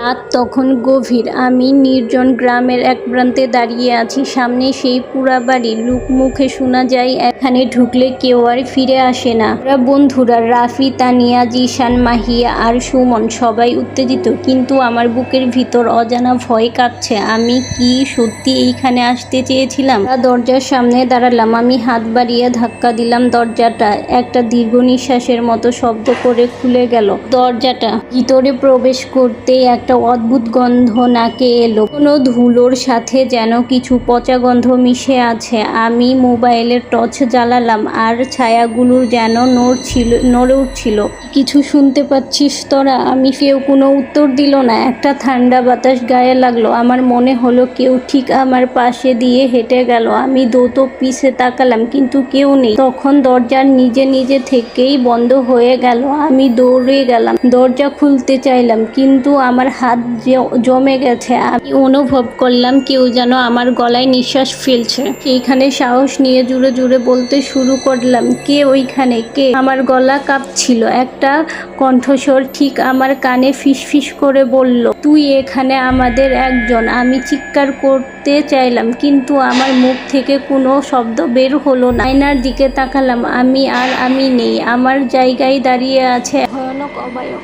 রাত তখন গভীর। আমি নির্জন গ্রামের এক প্রান্তে দাঁড়িয়ে আছি। সামনে সেই পুরা বাড়ি। লোকমুখে শোনা যায় এখানে ঢুকলে কেউ আর ফিরে আসে না। ওরা বন্ধুরা রাফি, তানিয়া, জিশান, মাহিয়া আর সুমন সবাই উত্তেজিত, কিন্তু আমার বুকের ভিতর অজানা ভয় কাঁপছে। আমি কি সত্যি এইখানে আসতে চেয়েছিলাম? দরজার সামনে দাঁড়ালাম। আমি হাত বাড়িয়ে ধাক্কা দিলাম দরজাটা। একটা দীর্ঘ নিঃশ্বাসের মতো শব্দ করে খুলে গেল দরজাটা। ভিতরে প্রবেশ করতেই একটা অদ্ভুত গন্ধ নাকে এলো। কোনো ধুলোর সাথে যেন কিছু পচা গন্ধ মিশে আছে। আমি মোবাইলের টর্চ জ্বালালাম আর ছায়াগুলো যেন নড়ে উঠছিল। কিছু শুনতে পাচ্ছিস তোরা? কেউ কোনো উত্তর দিল না। একটা ঠান্ডা বাতাস গায়ে লাগলো। আমার মনে হলো কেউ ঠিক আমার পাশে দিয়ে হেঁটে গেল। আমি দ্রুত পিছে তাকালাম, কিন্তু কেউ নেই। তখন দরজা নিজে নিজে থেকেই বন্ধ হয়ে গেল। আমি দৌড়ে গেলাম, দরজা খুলতে চাইলাম, কিন্তু আমার হাত জমে গেছে। আমি অনুভব করলাম কেউ যেন আমার গলায় নিঃশ্বাস ফেলছে। সেইখানে সাহস নিয়ে জুড়ে জুড়ে বলতে শুরু করলাম, কে ওইখানে, কে? আমার গলা কাঁপছিল। একটা কণ্ঠস্বর ঠিক আমার কানে ফিসফিস করে বলল, তুই এখানে আমাদের একজন। আমি চিৎকার করতে চাইলাম, কিন্তু আমার মুখ থেকে কোনো শব্দ বের হলো না। আয়নার দিকে তাকালাম, আমি নেই। আমার জায়গায় দাঁড়িয়ে আছে ভয়ানক অবয়ব।